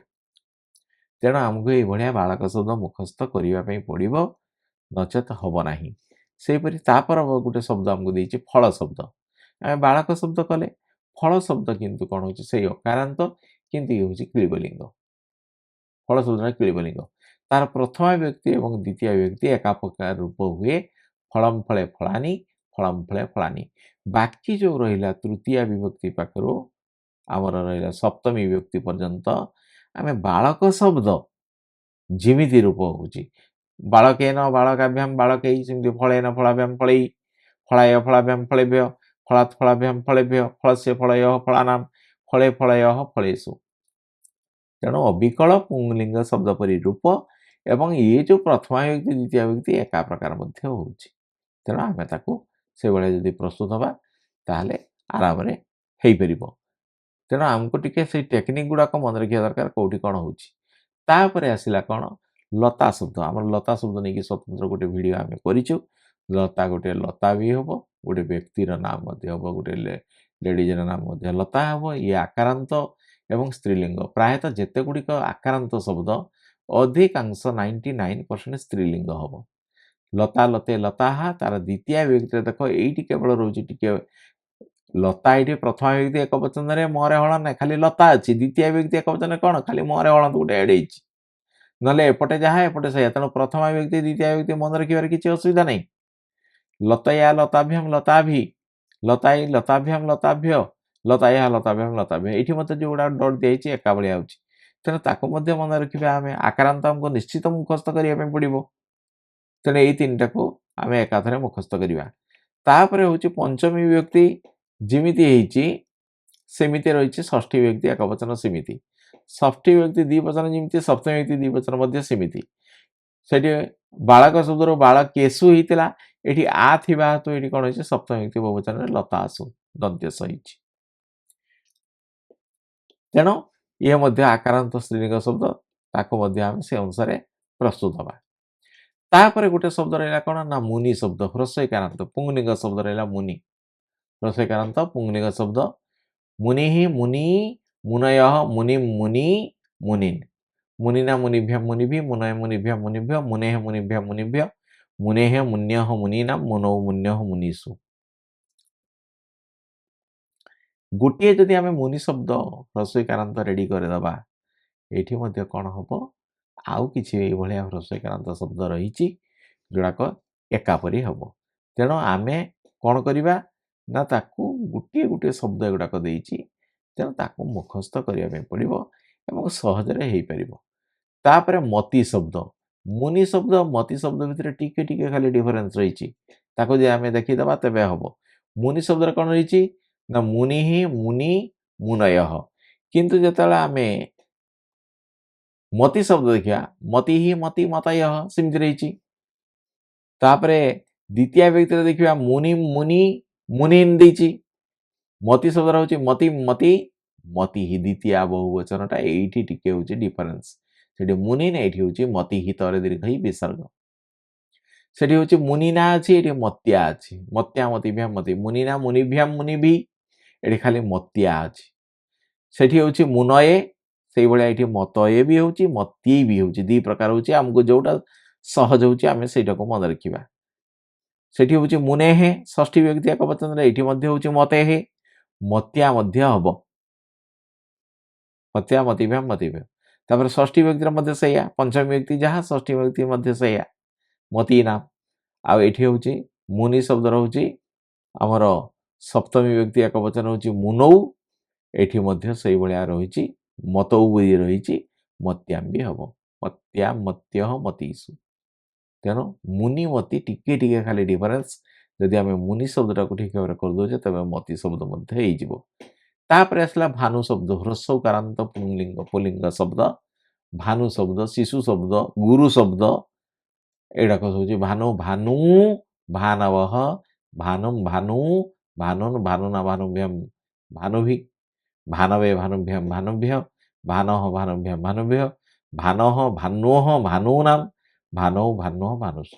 ତେଣୁ ଆମକୁ ଏଇଭଳିଆ ବାଳକ ଶବ୍ଦ ମୁଖସ୍ଥ କରିବା ପାଇଁ ପଡ଼ିବ, ନଚେତ ହେବ ନାହିଁ। ସେହିପରି ତାପରେ ଗୋଟେ ଶବ୍ଦ ଆମକୁ ଦେଇଛି ଫଳ ଶବ୍ଦ। ଆମେ ବାଳକ ଶବ୍ଦ କଲେ, ଫଳ ଶବ୍ଦ କିନ୍ତୁ କ'ଣ ହେଉଛି ସେଇ ଅକାରାନ୍ତ, କିନ୍ତୁ ଇଏ ହେଉଛି କ୍ଳିବଲିଙ୍ଗ। ଫଳ ଶବ୍ଦଟା କ୍ଳିବଲିଙ୍ଗ। ତାର ପ୍ରଥମା ବିଭକ୍ତି ଏବଂ ଦ୍ୱିତୀୟ ବିଭକ୍ତି ଏକା ପ୍ରକାର ରୂପ ହୁଏ। ଫଳମ୍ ଫଳେ ଫଳାନି, ଫଳମ୍ ଫଳେ ଫଳାନି। ବାକି ଯେଉଁ ରହିଲା ତୃତୀୟା ବିଭକ୍ତି ପାଖରୁ ଆମର ରହିଲା ସପ୍ତମୀ ବିଭକ୍ତି ପର୍ଯ୍ୟନ୍ତ ଆମେ ବାଳକ ଶବ୍ଦ ଯେମିତି ରୂପ ହେଉଛି, ବାଳକେନ ବାଳକାଭ୍ୟାମ୍ ବାଳକୈ, ସେମିତି ଫଳେନ ଫଳାଭ୍ୟାମ୍ ଫଳୈ, ଫଳାୟ ଫଳାଭ୍ୟାମ୍ ଫଳେଭ୍ୟ, ଫଳାତ୍ ଫଳାଭ୍ୟାମ୍ ଫଳେଭ୍ୟ, ଫଳସ୍ୟ ଫଳୟଃ ଫଳାନାମ୍, ଫଳେ ଫଳୟଃ ଫଳେଷୁ। ତେଣୁ ଅବିକଳ ପୁଂଲିଙ୍ଗ ଶବ୍ଦ ପରି ରୂପ ଏବଂ ଇଏ ଯେଉଁ ପ୍ରଥମା ବିଭକ୍ତି ଦ୍ୱିତୀୟ ବିଭକ୍ତି ଏକା ପ୍ରକାର ମଧ୍ୟ ହେଉଛି। ତେଣୁ ଆମେ ତାକୁ ସେଭଳିଆ ଯଦି ପ୍ରସ୍ତୁତ ହେବା, ତାହେଲେ ଆରାମରେ ହେଇପାରିବ। ତେଣୁ ଆମକୁ ଟିକେ ସେଇ ଟେକ୍ନିକ୍ ଗୁଡ଼ାକ ମନେ ରଖିବା ଦରକାର, କେଉଁଠି କ'ଣ ହେଉଛି। ତାପରେ ଆସିଲା କ'ଣ, ଲତା ଶବ୍ଦ। ଆମର ଲତା ଶବ୍ଦ ନେଇକି ସ୍ୱତନ୍ତ୍ର ଗୋଟେ ଭିଡ଼ିଓ ଆମେ କରିଛୁ। ଲତା ଗୋଟେ ଲତା ବି ହେବ, ଗୋଟେ ବ୍ୟକ୍ତିର ନାମ ମଧ୍ୟ ହେବ, ଗୋଟେ ଲେଡ଼ିଜର ନାମ ମଧ୍ୟ ଲତା ହେବ। ଇଏ ଆକାରାନ୍ତ ଏବଂ ସ୍ତ୍ରୀଲିଙ୍ଗ। ପ୍ରାୟତଃ ଯେତେ ଗୁଡ଼ିକ ଆକାରାନ୍ତ ଶବ୍ଦ ଅଧିକାଂଶ 99% ସ୍ତ୍ରୀଲିଙ୍ଗ ହେବ। ଲତା ଲତେ ଲତାହା ତାର ଦ୍ୱିତୀୟା ବିଭକ୍ତିରେ ଦେଖ ଏଇଠି କେବଳ ରହୁଛି ଟିକେ ଲତା ଏଇଠି ପ୍ରଥମା ବିଭକ୍ତି ଏକବଚନରେ ମରେ ହଳ ନାହିଁ, ଖାଲି ଲତା ଅଛି। ଦ୍ୱିତୀୟ ବିଭକ୍ତି ଏକବଚନରେ କ'ଣ ଖାଲି ମରେ ହଳନ୍ତ ଗୋଟେ ଏଡ୍ ହେଇଛି, ନହେଲେ ଏପଟେ ଯାହା ଏପଟେ ସେଇଆ। ତେଣୁ ପ୍ରଥମା ବିଭକ୍ତି ଦ୍ୱିତୀୟ ବିଭକ୍ତି ମନେ ରଖିବାରେ କିଛି ଅସୁବିଧା ନାହିଁ। ଲତାୟା ଲତାଭ୍ୟମ୍ ଲତାଭି, ଲତାଇ ଲତାଭ୍ୟମ୍ ଲତାଭ୍ୟ, ଲତାୟା ଲତାଭ୍ୟମ୍ ଲତାଭ୍ୟ। ଏଇଠି ମଧ୍ୟ ଯେଉଁଗୁଡ଼ା ଡଟ୍ ଦିଆଯାଇଛି ଏକା ଭଳିଆ ହେଉଛି, ତେଣୁ ତାକୁ ମଧ୍ୟ ମନେ ରଖିବା ଆମେ। ଆକାରାନ୍ତ ଆମକୁ ନିଶ୍ଚିତ ମୁଖସ୍ଥ କରିବା ପାଇଁ ପଡ଼ିବ, ତେଣୁ ଏଇ ତିନିଟାକୁ ଆମେ ଏକାଥରେ ମୁଖସ୍ଥ କରିବା। ତାପରେ ହେଉଛି ପଞ୍ଚମୀ ବିଭକ୍ତି ଯେମିତି ହେଇଛି ସେମିତି ରହିଛି ଷଷ୍ଠୀ ବିଭକ୍ତି ଏକବଚନ ସେମିତି। ଷଷ୍ଠୀ ବିଭକ୍ତି ଦ୍ୱିବଚନ ଯେମିତି, ସପ୍ତମୀ ବିଭକ୍ତି ଦ୍ୱିବଚନ ମଧ୍ୟ ସେମିତି। ସେଠି ବାଳକ ଶବ୍ଦରୁ ବାଳ କେଶୁ ହେଇଥିଲା, ଏଠି ଆ ଥିବା ହେତୁ ଏଠି କ'ଣ ହେଇଛି ସପ୍ତମୀ ବିଭକ୍ତି ବହୁବଚନରେ ଲତା ଆସୁ ଦନ୍ତେଶ ହେଇଛି। ତେଣୁ ଇଏ ମଧ୍ୟ ଆକାରାନ୍ତ ସ୍ତ୍ରୀଲିଙ୍ଗ ଶବ୍ଦ, ତାକୁ ମଧ୍ୟ ଆମେ ସେ ଅନୁସାରେ ପ୍ରସ୍ତୁତ ହେବା। ତାପରେ ଗୋଟେ ଶବ୍ଦ ରହିଲା କ'ଣ ନା ମୁନି ଶବ୍ଦ, ହ୍ରସ୍ୱଇକାରାନ୍ତ ପୁଂଲିଙ୍ଗ ଶବ୍ଦ ରହିଲା ମୁନି। ହ୍ରସ୍ୱଇକାରାନ୍ତ ପୁଂଲିଙ୍ଗ ଶବ୍ଦ ମୁନିଃ ମୁନି ମୁନୟ ମୁନିମ୍ ମୁନି ମୁନିନ୍। ମୁନିନା ମୁନିଭ୍ୟ ମୁନିଭି ମୁନୟ ମୁନିଭ୍ୟ ମୁନିଭ୍ୟ ମୁନେଃ ମୁନିଭ୍ୟ ମୁନିଭ୍ୟ ମୁନେଃ ମୁନ୍ୟଃ ମୁନିନାମ୍ ମୁନୌ ମୁନ୍ୟଃ ମୁନିଷୁ। ଗୋଟିଏ ଯଦି ଆମେ ମୁନି ଶବ୍ଦ ହ୍ରସ୍ୱଇକାରାନ୍ତ ରେଡ଼ି କରିଦେବା, ଏଇଠି ମଧ୍ୟ କ'ଣ ହେବ ଆଉ କିଛି ଏଇଭଳିଆ ହ୍ରସ୍ୱଇକାରାନ୍ତ ଶବ୍ଦ ରହିଛି ଯୋଡ଼ାକ ଏକାପରି ହେବ। ତେଣୁ ଆମେ କ'ଣ କରିବା ନା ତାକୁ ଗୋଟିଏ ଗୋଟିଏ ଶବ୍ଦ ଏଗୁଡ଼ାକ ଦେଇଛି, ତେଣୁ ତାକୁ ମୁଖସ୍ଥ କରିବା ପାଇଁ ପଡ଼ିବ ଏବଂ ସହଜରେ ହେଇପାରିବ। ତାପରେ ମତି ଶବ୍ଦ, ମୁନି ଶବ୍ଦ ମତି ଶବ୍ଦ ଭିତରେ ଟିକେ ଟିକେ ଖାଲି ଡିଫରେନ୍ସ ରହିଛି, ତାକୁ ଯଦି ଆମେ ଦେଖିଦେବା ତେବେ ହେବ। ମୁନି ଶବ୍ଦରେ କ'ଣ ରହିଛି ନା ମୁନିଃ ମୁନି ମୁନୟଃ, କିନ୍ତୁ ଯେତେବେଳେ ଆମେ ମତି ଶବ୍ଦ ଦେଖିବା ମତିଃ ମତି ମତୟଃ ସେମିତି ରହିଛି। ତାପରେ ଦ୍ୱିତୀୟ ବିଭକ୍ତିରେ ଦେଖିବା ମୁନିମ୍ ମୁନି ମୁନିନ୍ ଦେଇଛି। ମତି ଶବ୍ଦ ହେଉଛି ମତି ମତି ମତିଃ, ଦ୍ୱିତୀୟ ବହୁବଚନଟା ଏଇଠି ଟିକେ ହେଉଛି ଡିଫରେନ୍ସ। ସେଠି ମୁନିନ୍, ଏଇଠି ହେଉଛି ମତିଃ ତଳେ ଦୀର୍ଘ ବିସର୍ଗ। ସେଠି ହେଉଛି ମୁନିନା ଅଛି, ଏଠି ମତ୍ୟା ଅଛି। ମତ୍ୟା ମତିଭ୍ୟାମ୍ ମତି, ମୁନିନା ମୁନିଭ୍ୟାମ୍ ମୁନିଭି, ଏଠି ଖାଲି ମତ୍ୟା ଅଛି। ସେଠି ହେଉଛି ମୁନଏ, ସେଇଭଳିଆ ଏଠି ମତଏ ବି ହେଉଛି ମତ୍ୟେ ବି ହେଉଛି, ଦୁଇ ପ୍ରକାର ହେଉଛି। ଆମକୁ ଯେଉଁଟା ସହଜ ହେଉଛି ଆମେ ସେଇଟାକୁ ମନେ ରଖିବା। ସେଠି ହେଉଛି ମୁନେଃ ଷଷ୍ଠୀ ବିଭକ୍ତି ଏକବଚନରେ, ଏଇଠି ମଧ୍ୟ ହେଉଛି ମତେଃ, ମତ୍ୟା ମଧ୍ୟ ହେବ। ମତ୍ୟା ମତିଭ୍ୟାମ୍ ମତିଭ୍ୟ। ତାପରେ ଷଷ୍ଠୀ ବିଭକ୍ତିରେ ମଧ୍ୟ ସେଇଆ, ପଞ୍ଚମୀ ବିଭକ୍ତି ଯାହା ଷଷ୍ଠୀ ବିଭକ୍ତି ମଧ୍ୟ ସେଇଆ ମତୀନାମ୍। ଆଉ ଏଠି ହେଉଛି ମୁନି ଶବ୍ଦ ରହୁଛି ଆମର ସପ୍ତମୀ ବିଭକ୍ତି ଏକବଚନ ହେଉଛି ମୁନୌ, ଏଠି ମଧ୍ୟ ସେଇଭଳିଆ ରହିଛି ମତୌ ବି ରହିଛି, ମତ୍ୟାମ୍ ବି ହେବ। ମତ୍ୟାମ୍ ମତ୍ୟଃ ମତୀଷୁ। ତେଣୁ ମୁନି ମତି ଟିକେ ଟିକେ ଖାଲି ଡିଫରେନ୍ସ। ଯଦି ଆମେ ମୁନି ଶବ୍ଦଟାକୁ ଠିକ୍ ଭାବରେ କରିଦେଉଛେ ତେବେ ମତି ଶବ୍ଦ ମଧ୍ୟ ହେଇଯିବ। ତାପରେ ଆସିଲା ଭାନୁ ଶବ୍ଦ, ହ୍ରସ୍ୱକାରାନ୍ତ ପୁଲ୍ଲିଙ୍ଗ ଶବ୍ଦ। ଭାନୁ ଶବ୍ଦ, ଶିଶୁ ଶବ୍ଦ, ଗୁରୁ ଶବ୍ଦ, ଏଗୁଡ଼ାକ ହେଉଛି ଭାନୁ ଭାନୁ ଭାନବଃ ଭାନୁମ୍ ଭାନୁ ଭାନୁନ୍ ଭାନୁନା ଭାନୁଭ୍ୟମ୍ ଭାନୁଭି ଭାନବେ ଭାନୁଭ୍ୟମ୍ ଭାନୁଭ୍ୟ ଭାନଃ ଭାନୁଭ୍ୟମ୍ ଭାନୁଭ୍ୟ ଭାନଃ ଭାନୋଃ ଭାନୂନାମ୍ ଭାନୌ ଭାନୋଃ ଭାନୁଷ୍।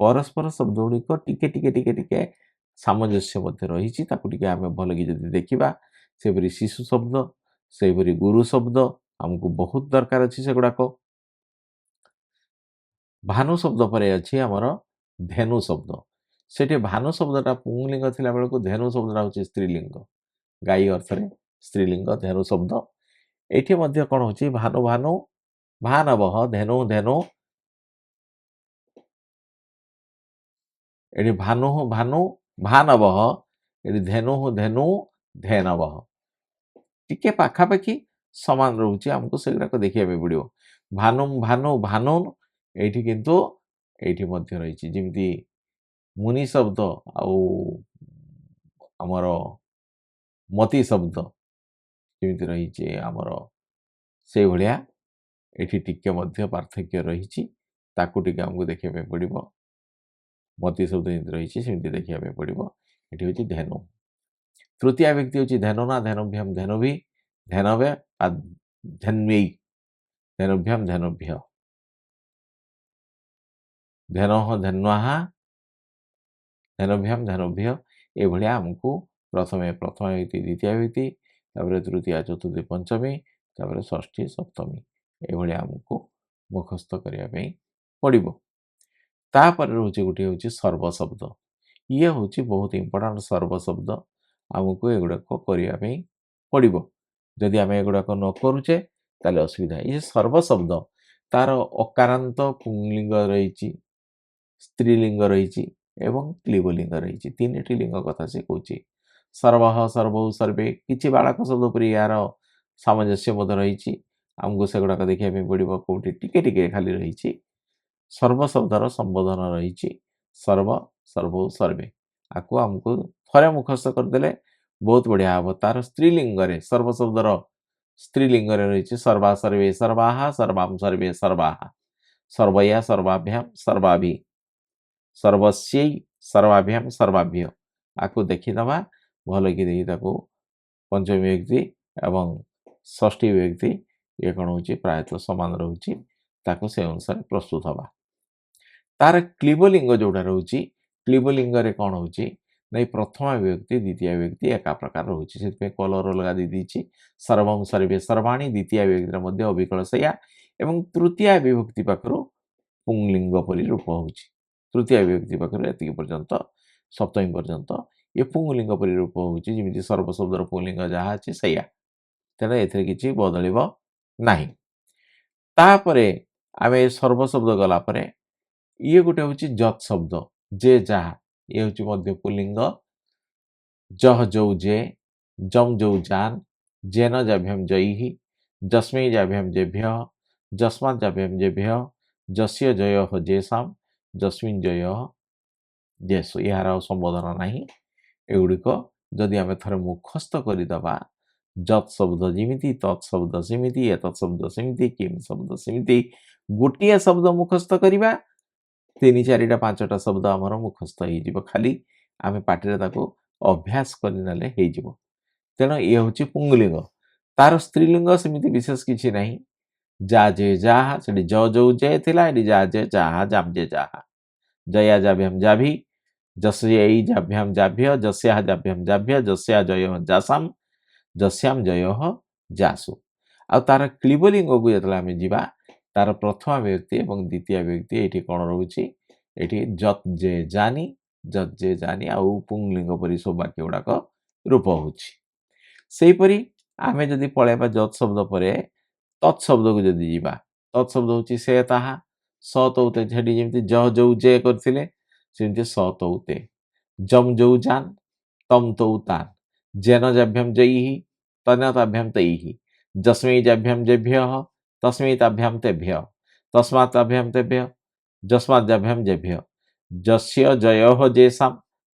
ପରସ୍ପର ଶବ୍ଦ ଗୁଡ଼ିକ ଟିକେ ଟିକେ ଟିକେ ଟିକେ ସାମଞ୍ଜସ୍ୟ ମଧ୍ୟ ରହିଛି, ତାକୁ ଟିକେ ଆମେ ଭଲକି ଯଦି ଦେଖିବା। ସେପରି ଶିଶୁ ଶବ୍ଦ, ସେହିପରି ଗୁରୁ ଶବ୍ଦ ଆମକୁ ବହୁତ ଦରକାର ଅଛି ସେଗୁଡ଼ାକ। ଭାନୁ ଶବ୍ଦ ପରେ ଅଛି ଆମର ଧେନୁ ଶବ୍ଦ। ସେଠି ଭାନୁ ଶବ୍ଦଟା ପୁଂଲିଙ୍ଗ ଥିଲା ବେଳକୁ ଧେନୁ ଶବ୍ଦଟା ହେଉଛି ସ୍ତ୍ରୀଲିଙ୍ଗ, ଗାଈ ଅର୍ଥରେ ସ୍ତ୍ରୀଲିଙ୍ଗ ଧେନୁ ଶବ୍ଦ। ଏଠି ମଧ୍ୟ କ'ଣ ହେଉଛି ଭାନୁ ଭାନୁ ଭାନବଃ ଧେନୁ ଧେନୁ, ଏଠି ଭାନୁଃ ଭାନୁ ଭାନବଃ, ଏଠି ଧେନୁଃ ଧେନୁ ଧେନବଃ। ଟିକେ ପାଖାପାଖି ସମାନ ରହୁଛି, ଆମକୁ ସେଗୁଡ଼ାକ ଦେଖିବା ପାଇଁ ପଡ଼ିବ। ଭାନୁମ୍ ଭାନୁ ଭାନୁନ୍, ଏଇଠି କିନ୍ତୁ ଏଇଠି ମଧ୍ୟ ରହିଛି ଯେମିତି ମୁନି ଶବ୍ଦ ଆଉ ଆମର ମତି ଶବ୍ଦ ଯେମିତି ରହିଛି ଆମର ସେଇଭଳିଆ ଏଠି ଟିକେ ମଧ୍ୟ ପାର୍ଥକ୍ୟ ରହିଛି, ତାକୁ ଟିକେ ଆମକୁ ଦେଖିବା ପାଇଁ ପଡ଼ିବ। ମତି ଶବ୍ଦ ଯେମିତି ରହିଛି ସେମିତି ଦେଖିବା ପାଇଁ ପଡ଼ିବ। ଏଠି ହେଉଛି ଧେନୁ। ତୃତୀୟ ବିଭକ୍ତି ହେଉଛି ଧେନୁନା ଧେନୁଭ୍ୟମ୍ ଧେନୁଭି ଧେନବେ ଧେନ୍ୱୈ ଧେନୁଭ୍ୟମ୍ ଧେନୁଭ୍ୟ ଧେନଃ ଧେନ୍ୱାଃ ଧେନୁଭ୍ୟମ୍ ଧେନୁଭ୍ୟ। ଏଭଳିଆ ଆମକୁ ପ୍ରଥମା ବିଭକ୍ତି ଦ୍ୱିତୀୟ ବିଭକ୍ତି, ତାପରେ ତୃତୀୟା ଚତୁର୍ଥୀ ପଞ୍ଚମୀ, ତାପରେ ଷଷ୍ଠୀ ସପ୍ତମୀ, ଏଭଳିଆ ଆମକୁ ମୁଖସ୍ଥ କରିବା ପାଇଁ ପଡ଼ିବ। ତାପରେ ରହୁଛି ଗୋଟିଏ ହେଉଛି ସର୍ବ ଶବ୍ଦ। ଇଏ ହେଉଛି ବହୁତ ଇମ୍ପୋର୍ଟାଣ୍ଟ ସର୍ବ ଶବ୍ଦ। ଆମକୁ ଏଗୁଡ଼ାକ କରିବା ପାଇଁ ପଡ଼ିବ। ଯଦି ଆମେ ଏଗୁଡ଼ାକ ନ କରୁଛେ ତାହେଲେ ଅସୁବିଧା। ଇଏ ସର୍ବ ଶବ୍ଦ ତାର ଅକାରାନ୍ତ ପୁଂଲିଙ୍ଗ ରହିଛି, ସ୍ତ୍ରୀଲିଙ୍ଗ ରହିଛି ଏବଂ କ୍ଲିବଲିଙ୍ଗ ରହିଛି। ତିନିଟି ଲିଙ୍ଗ କଥା ସେ କହୁଛି। ସର୍ବଃ, ସର୍ବୌ, ସର୍ବେ କିଛି ବାଳକ ଶବ୍ଦ ପରି ଏହାର ସାମଞ୍ଜସ୍ୟ ମଧ୍ୟ ରହିଛି। ଆମକୁ ସେଗୁଡ଼ାକ ଦେଖିବା ପାଇଁ ପଡ଼ିବ। କେଉଁଠି ଟିକେ ଟିକେ ଖାଲି ରହିଛି। ସର୍ବ ଶବ୍ଦର ସମ୍ବୋଧନ ରହିଛି ସର୍ବ, ସର୍ବୌ, ସର୍ବେ। ଆକୁ ଆମକୁ ଥରେ ମୁଖସ୍ଥ କରିଦେଲେ ବହୁତ ବଢ଼ିଆ ହେବ। ତାର ସ୍ତ୍ରୀଲିଙ୍ଗରେ ସର୍ବ ଶବ୍ଦର ସ୍ତ୍ରୀଲିଙ୍ଗରେ ରହିଛି ସର୍ବା, ସର୍ବେ, ସର୍ବାଃ, ସର୍ବାଂ, ସର୍ବେ, ସର୍ବାଃ, ସର୍ବୟା, ସର୍ବାଭ୍ୟାଂ, ସର୍ବାଭି, ସର୍ବସ୍ୟୈ, ସର୍ବାଭ୍ୟାଂ, ସର୍ବାଭ୍ୟ। ଆକୁ ଦେଖିନେବା ଭଲକି ଦେଖି ତାକୁ ପଞ୍ଚମୀ ବିଭକ୍ତି ଏବଂ ଷଷ୍ଠୀ ବିଭକ୍ତି ଇଏ କ'ଣ ହେଉଛି ପ୍ରାୟତଃ ସମାନ ରହୁଛି। ତାକୁ ସେ ଅନୁସାରେ ପ୍ରସ୍ତୁତ ହେବା। ତାର କ୍ଲିବଲିଙ୍ଗ ଯେଉଁଟା ରହୁଛି, କ୍ଲିବଲିଙ୍ଗରେ କ'ଣ ହେଉଛି ନା ଏଇ ପ୍ରଥମା ବିଭକ୍ତି ଦ୍ୱିତୀୟ ବିଭକ୍ତି ଏକା ପ୍ରକାର ରହୁଛି। ସେଥିପାଇଁ କଲର ଅଲଗା ଦେଇଦେଇଛି। ସର୍ବଂ, ସର୍ବେ, ସର୍ବାଣୀ ଦ୍ୱିତୀୟ ବିଭକ୍ତିରେ ମଧ୍ୟ ଅବିକଳ ସେଇଆ ଏବଂ ତୃତୀୟ ବିଭକ୍ତି ପାଖରୁ ପୁଂଲିଙ୍ଗ ପରି ରୂପ ହେଉଛି। ତୃତୀୟ ବିଭକ୍ତି ପାଖରୁ ଏତିକି ପର୍ଯ୍ୟନ୍ତ ସପ୍ତମୀ ପର୍ଯ୍ୟନ୍ତ ଏ ପୁଂଲିଙ୍ଗ ପରି ରୂପ ହେଉଛି। ଯେମିତି ସର୍ବ ଶବ୍ଦର ପୁଂଲିଙ୍ଗ ଯାହା ଅଛି ସେଇଆ, ତେଣୁ ଏଥିରେ କିଛି ବଦଳିବ ନାହିଁ। ତାପରେ ଆମେ ସର୍ବ ଶବ୍ଦ ଗଲା ପରେ ଇଏ ଗୋଟେ ହେଉଛି ଯତ୍ ଶବ୍ଦ, ଯେ ଯାହା। ଇଏ ହେଉଛି ମଧ୍ୟ ପୁଂଲିଙ୍ଗ। ଜହ ଯୌ ଯେ, ଜମ୍ ଯୌ ଜାନ୍, ଯେନ ଜାଭ୍ୟଂ ଜୈଃ, ଯସ୍ମୈ ଜାଭ୍ୟଂ ଯେଭ୍ୟଃ, ଯସ୍ମାତ୍ ଜାଭ୍ୟଂ ଯେଭ୍ୟଃ, ଯସ୍ୟ ଜୟଃ ଯେଷାଂ, ଯସ୍ମିନ୍ ଜୟଃ ଯେଷୁ। ଏହାର ଆଉ ସମ୍ବୋଧନ ନାହିଁ। ଏଗୁଡ଼ିକ ଯଦି ଆମେ ଥରେ ମୁଖସ୍ଥ କରିଦେବା, ଯତ୍ ଶବ୍ଦ ଯେମିତି, ତତ୍ ଶବ୍ଦ ସେମିତି, ଏତତ୍ ଶବ୍ଦ ସେମିତି, କିମ୍ ଶବ୍ଦ ସେମିତି, ଗୋଟିଏ ଶବ୍ଦ ମୁଖସ୍ଥ କରିବା, 3, 4ଟା 5ଟା ଶବ୍ଦ ଆମର ମୁଖସ୍ଥ ହେଇଯିବ। ଖାଲି ଆମେ ପାଟିରେ ତାକୁ ଅଭ୍ୟାସ କରିନେଲେ ହେଇଯିବ। ତେଣୁ ଇଏ ହେଉଛି ପୁଂଲିଙ୍ଗ। ତାର ସ୍ତ୍ରୀଲିଙ୍ଗ ସେମିତି ବିଶେଷ କିଛି ନାହିଁ। ଯା ଯେ ଯାହା, ସେଠି ଜ ଯୌ ଯେ ଥିଲା, ଏଠି ଯା ଯେ ଯାହା, ଜାମ୍ ଯେ ଯାହା। ଜୟା ଜାଭ୍ୟଂ ଜାଭି, ଯସ୍ୟୈ ଜାଭ୍ୟଂ ଜାଭ୍ୟ, ଯସ୍ୟାଃ ଜାଭ୍ୟଂ ଜାଭ୍ୟ, ଯସ୍ୟା ଜୟଃ ଯାସାମ୍, ଯସ୍ୟାମ୍ ଜୟଃ ଯାସୁ। ଆଉ ତାର କ୍ଲିବଲିଙ୍ଗକୁ ଯେତେବେଳେ ଆମେ ଯିବା, ତାର ପ୍ରଥମା ବିଭକ୍ତି ଏବଂ ଦ୍ୱିତୀୟ ବିଭକ୍ତି ଏଇଠି କ'ଣ ରହୁଛି, ଏଠି ଯତ୍ ଯେ ଜାନି, ଯତ୍ ଯେ ଜାନି ଆଉ ପୁଂଲିଙ୍ଗ ପରି ସବୁ ବାକ୍ୟ ଗୁଡ଼ାକ ରୂପ ହେଉଛି। ସେହିପରି ଆମେ ଯଦି ପଳେଇବା ଯତ୍ ଶବ୍ଦ ପରେ ତତ୍ ଶବ୍ଦକୁ ଯଦି ଯିବା, ତତ୍ ଶବ୍ଦ ହେଉଛି ସେ ତାହା। ସ ତୌ ତେ, ସେଠି ଯେମିତି ଜହ ଯୌ ଯେ କରିଥିଲେ ସେମିତି ସ ତୌ ତେ। ଜମ୍ ଯୌ ଜାନ୍, ତମ୍ ତୌ ତାନ୍, ଯେନ ଜାଭ୍ୟଂ ଜୈଃ, ତନ ତାଭ୍ୟଂ ତୈଃ, ଯସ୍ମୈ ଜାଭ୍ୟଂ ଯେଭ୍ୟଃ, ତସ୍ମୈ ତାଭ୍ୟଂ ତେଭ୍ୟଃ, ତସ୍ମାତ୍ ତାଭ୍ୟଂ ତେଭ୍ୟଃ, ଯସ୍ମାତ୍ ଜାଭ୍ୟଂ ଯେଭ୍ୟଃ, ଯସ୍ୟ ଜୟଃ ଯେଷାଂ,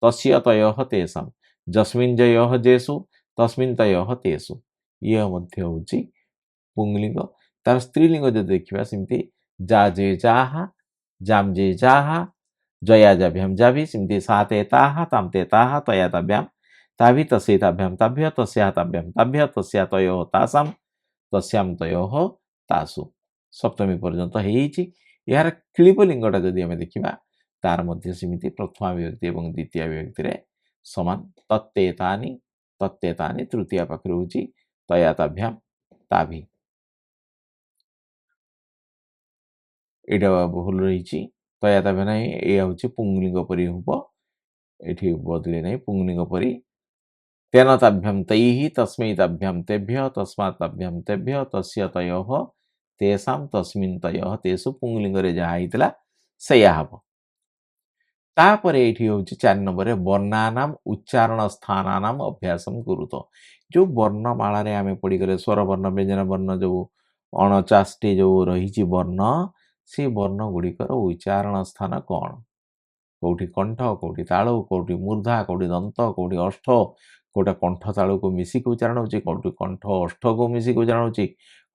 ତସ୍ୟ ତୟଃ ତେଷାଂ, ଯସ୍ମିନ୍ ଜୟଃ ଯେଷୁ, ତସ୍ମିନ୍ ତୟଃ ତେଷୁ। ଇଏ ମଧ୍ୟ ହେଉଛି ପୁଂଲିଙ୍ଗ। ତାର ସ୍ତ୍ରୀଲିଙ୍ଗ ଯଦି ଦେଖିବା ସେମିତି ଯା ଯେ ଯାହା, ଜାମ୍ ଯେ ଯାହା, ଜୟା ଜାଭ୍ୟଂ ଜାଭି, ସେମିତି ସା ତେ ତାହା, ତାମ୍ ତେ ତାହା, ତୟା ତାଭ୍ୟାଂ ତାଭି, ତସ୍ୟୈ ତାଭ୍ୟାଂ ତାଭ୍ୟ, ତସ୍ୟାଃ ତାଭ୍ୟାଂ ତାଭ୍ୟ, ତସ୍ୟା ତୟୋଃ ତାସାମ୍, ତସ୍ୟାମ୍ ତୟୋଃ ତାସୁ। ସପ୍ତମୀ ପର୍ଯ୍ୟନ୍ତ ହେଇଯାଇଛି। ଏହାର କ୍ଲିବଲିଙ୍ଗଟା ଯଦି ଆମେ ଦେଖିବା, ତାର ମଧ୍ୟ ସେମିତି ପ୍ରଥମା ବିଭକ୍ତି ଏବଂ ଦ୍ୱିତୀୟ ବିଭକ୍ତିରେ ସମାନ। ତତ୍ତେ ତାନି, ତତ୍ତେ ତାନି ତୃତୀୟ ପାଖରୁ ହେଉଛି ତୟା ତାଭ୍ୟାଂ ତାଭି। ଏଇଟା ଭୁଲ ରହିଛି। ତୟା ତାଭ୍ୟ ନାହିଁ, ଏଇଆ ହେଉଛି ପୁଂଲିଙ୍ଗ ପରି ହେବ। ଏଠି ବଦଳି ନାହିଁ, ପୁଂଲିଙ୍ଗ ପରି। ତେନ ତାଭ୍ୟଂ ତୈଃ, ତସ୍ମୈ ତାଭ୍ୟଂ ତେଭ୍ୟଃ, ତସ୍ମାତ୍ ତାଭ୍ୟଂ ତେଭ୍ୟଃ, ତସ୍ୟ ତୟୋଃ ତେଷାଂ, ତସ୍ମିନ୍ ତୟଃ ତେଷୁ। ପୁଂଲିଙ୍ଗରେ ଯାହା ହେଇଥିଲା ସେଇଆ ହେବ। ତାପରେ ଏଇଠି ହେଉଛି 4 ନମ୍ବରରେ ବର୍ଣ୍ଣାନାମ୍ ଉଚ୍ଚାରଣ ସ୍ଥାନାନାମ୍ ଅଭ୍ୟାସମ୍ କୁରୁତ। ଯେଉଁ ବର୍ଣ୍ଣମାଳାରେ ଆମେ ପଢ଼ିଗଲେ ସ୍ୱର ବର୍ଣ୍ଣ, ବ୍ୟଞ୍ଜନ ବର୍ଣ୍ଣ, ଯେଉଁ 49ଟି ଯେଉଁ ରହିଛି ବର୍ଣ୍ଣ, ସେ ବର୍ଣ୍ଣ ଗୁଡ଼ିକର ଉଚ୍ଚାରଣ ସ୍ଥାନ କ'ଣ? କେଉଁଠି କଣ୍ଠ, କେଉଁଠି ତାଳୁ, କେଉଁଠି ମୂର୍ଦ୍ଧା, କେଉଁଠି ଦନ୍ତ, କେଉଁଠି ଓଷ୍ଠ, କେଉଁଟା କଣ୍ଠ ତାଳୁକୁ ମିଶିକି ଉଚ୍ଚାରଣ ହେଉଛି, କେଉଁଠି କଣ୍ଠ ଓଷ୍ଠକୁ ମିଶିକି ଉଚ୍ଚାରଣ ହେଉଛି,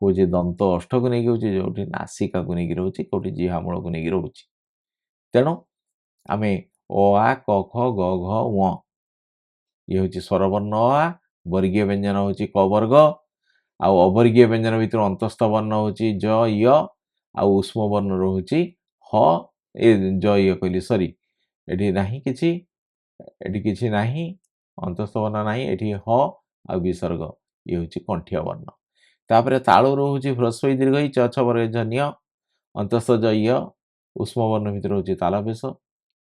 କେଉଁଠି ଦନ୍ତ ଓଷ୍ଠକୁ ନେଇକି ହେଉଛି, ଯେଉଁଠି ନାସିକାକୁ ନେଇକି ରହୁଛି, କେଉଁଠି ଜିହ୍ବା ମୂଳକୁ ନେଇକି ରହୁଛି। ତେଣୁ ଆମେ ଅ ଆ କ ଖ ଗ ଘ ଙ, ଇଏ ହେଉଛି ସ୍ୱରବର୍ଣ୍ଣ ଅ ଆ, ବର୍ଗୀୟ ବ୍ୟଞ୍ଜନ ହେଉଛି କ ବର୍ଗ, ଆଉ ଅବର୍ଗୀୟ ବ୍ୟଞ୍ଜନ ଭିତରୁ ଅନ୍ତସ୍ଥ ବର୍ଣ୍ଣ ହେଉଛି ଜ ୟ, ଆଉ ଉଷ୍ମ ବର୍ଣ୍ଣ ରହୁଛି ହ, ଏ ଜ ୟ କହିଲି ସରି, ଏଠି ନାହିଁ କିଛି, ଏଠି କିଛି ନାହିଁ, ଅନ୍ତସ୍ଥ ବର୍ଣ୍ଣ ନାହିଁ, ଏଠି ହ ଆଉ ବିସର୍ଗ, ଇଏ ହେଉଛି କଣ୍ଠୀୟ ବର୍ଣ୍ଣ। ତାପରେ ତାଳୁ ରହୁଛି ହ୍ରସ୍ୱ ଇ ଦୀର୍ଘ ଇ, ଚ ଛ ବର୍ଗ ଝ ନ୍ୟ, ଅନ୍ତସ୍ଥ ଜ ୟ, ଉଷ୍ମ ବର୍ଣ୍ଣ ଭିତରେ ହେଉଛି ତାଳବେଶ,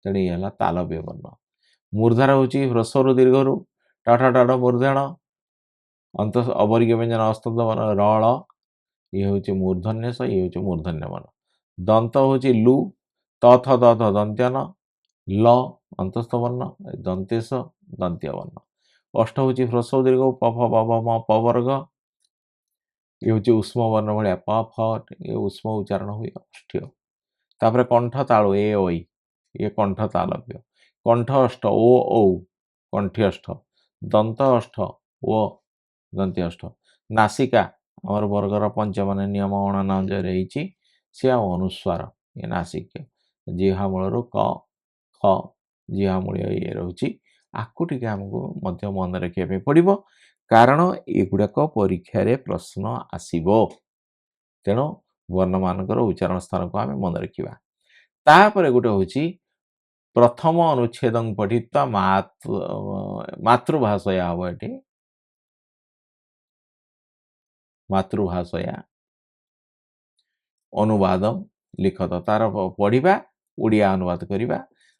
ତେଣୁ ଇଏ ହେଲା ତାଳବ୍ୟ ବର୍ଣ୍ଣ। ମୂର୍ଦ୍ଧାର ହେଉଛି ହ୍ରସ୍ୱରୁ ଦୀର୍ଘରୁ ଟାଠ ଟାଠ ମୂର୍ଦ୍ଧଣ ଅନ୍ତ ଅବର୍ଗୀୟ ବ୍ୟଞ୍ଜନ ଅସ୍ତନ୍ତ ବର୍ଣ୍ଣ ରଳ, ଇଏ ହେଉଛି ମୂର୍ଧନ୍ୟସ, ଇଏ ହେଉଛି ମୂର୍ଧନ୍ୟ ବର୍ଣ୍ଣ। ଦନ୍ତ ହେଉଛି ଲୁ, ତଥ ଦଥ ଦନ୍ତ୍ୟନ, ଲ ଅନ୍ତସ୍ଥ ବର୍ଣ୍ଣ, ଦନ୍ତେଶ ଦନ୍ତ୍ୟ ବର୍ଣ୍ଣ। ଅଷ୍ଟ ହେଉଛି ହ୍ରସ୍ୱ ଦୀର୍ଘ ପଫ ପବ ମ ପବର୍ଗ, ଇଏ ହେଉଛି ଉଷ୍ମ ବର୍ଣ୍ଣ ଭଳିଆ ପ ଫ, ଇଏ ଉଷ୍ମ ଉଚ୍ଚାରଣ ହୁଏ ଅଷ୍ଟ୍ୟ। ତାପରେ କଣ୍ଠ ତାଳୁ ଏ ଓଇ, ଇଏ କଣ୍ଠ ତାଳବ୍ୟ। କଣ୍ଠ ଅଷ୍ଟ ଓ ଔ କଣ୍ଠି ଅଷ୍ଟ। ଦନ୍ତ ଅଷ୍ଟ ଓ ଦନ୍ତି ଅଷ୍ଟ। ନାସିକା ଆମର ବର୍ଗର ପଞ୍ଚମ ନିୟମ ଅଣନଜରେ ହେଇଛି, ସେ ଆଉ ଅନୁସ୍ୱାର, ଏ ନାସିକ୍ୟ। ଜିହ୍ୱା ମୂଳରୁ କ ଖ, ଜିହ୍ୱା ମୂଳ ଇଏ ରହୁଛି, ଆକୁ ଟିକେ ଆମକୁ ମଧ୍ୟ ମନେ ରଖିବା ପାଇଁ ପଡ଼ିବ, କାରଣ ଏଗୁଡ଼ାକ ପରୀକ୍ଷାରେ ପ୍ରଶ୍ନ ଆସିବ। ତେଣୁ ବର୍ଣ୍ଣମାନଙ୍କର ଉଚ୍ଚାରଣ ସ୍ଥାନକୁ ଆମେ ମନେ ରଖିବା। ତାପରେ ଗୋଟେ ହେଉଛି ପ୍ରଥମ ଅନୁଚ୍ଛେଦ ପଠିତ୍ୱା ମାତୃଭାଷୟା ହବ, ଏଠି ମାତୃଭାଷୟା ଅନୁବାଦ ଲିଖତ, ତାର ପଢ଼ିବା, ଓଡ଼ିଆ ଅନୁବାଦ କରିବା।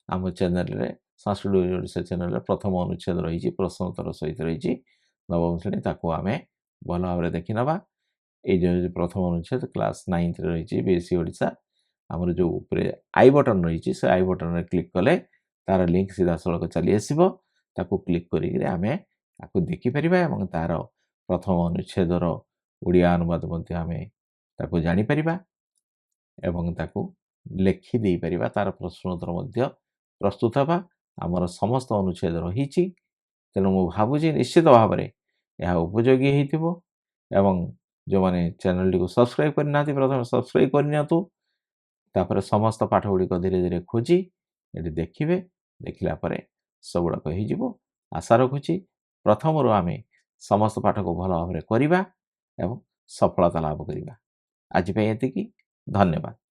ଆମ ଚ୍ୟାନେଲରେ ସାଂସ୍କୃତିକ ଓଡ଼ିଶା ଚ୍ୟାନେଲରେ ପ୍ରଥମ ଅନୁଚ୍ଛେଦ ରହିଛି, ପ୍ରଶ୍ନୋତ୍ତର ସହିତ ରହିଛି ନବମ ଶ୍ରେଣୀ, ତାକୁ ଆମେ ଭଲ ଭାବରେ ଦେଖିନେବା। ଏଇ ଯେଉଁ ପ୍ରଥମ ଅନୁଚ୍ଛେଦ କ୍ଲାସ୍ 9ରେ ରହିଛି ବେସି ଓଡ଼ିଶା, ଆମର ଯେଉଁ ଉପରେ ଆଇ ବଟନ୍ ରହିଛି, ସେ ଆଇ ବଟନ୍ରେ କ୍ଲିକ୍ କଲେ ତାର ଲିଙ୍କ୍ ସିଧାସଳଖ ଚାଲି ଆସିବ। ତାକୁ କ୍ଲିକ୍ କରିକି ଆମେ ତାକୁ ଦେଖିପାରିବା ଏବଂ ତାର ପ୍ରଥମ ଅନୁଚ୍ଛେଦର ଓଡ଼ିଆ ଅନୁବାଦ ମଧ୍ୟ ଆମେ ତାକୁ ଜାଣିପାରିବା ଏବଂ ତାକୁ ଲେଖି ଦେଇପାରିବା। ତାର ପ୍ରଶ୍ନୋତ୍ତର ମଧ୍ୟ ପ୍ରସ୍ତୁତ ହେବା। ଆମର ସମସ୍ତ ଅନୁଚ୍ଛେଦ ରହିଛି, ତେଣୁ ମୁଁ ଭାବୁଛି ନିଶ୍ଚିତ ଭାବରେ ଏହା ଉପଯୋଗୀ ହେଇଥିବ। ଏବଂ ଯେଉଁମାନେ ଚ୍ୟାନେଲଟିକୁ ସବସ୍କ୍ରାଇବ୍ କରିନାହାନ୍ତି, ପ୍ରଥମେ ସବସ୍କ୍ରାଇବ୍ କରିନିଅନ୍ତୁ। ତାପରେ ସମସ୍ତ ପାଠ ଗୁଡ଼ିକ ଧୀରେ ଧୀରେ ଖୋଜି ଏଠି ଦେଖିବେ। ଦେଖିଲା ପରେ ସବୁଗୁଡ଼ାକ ହେଇଯିବ। ଆଶା ରଖୁଛି ପ୍ରଥମରୁ ଆମେ ସମସ୍ତ ପାଠକୁ ଭଲ ଭାବରେ କରିବା ଏବଂ ସଫଳତା ଲାଭ କରିବା। ଆଜି ପାଇଁ ଏତିକି, ଧନ୍ୟବାଦ।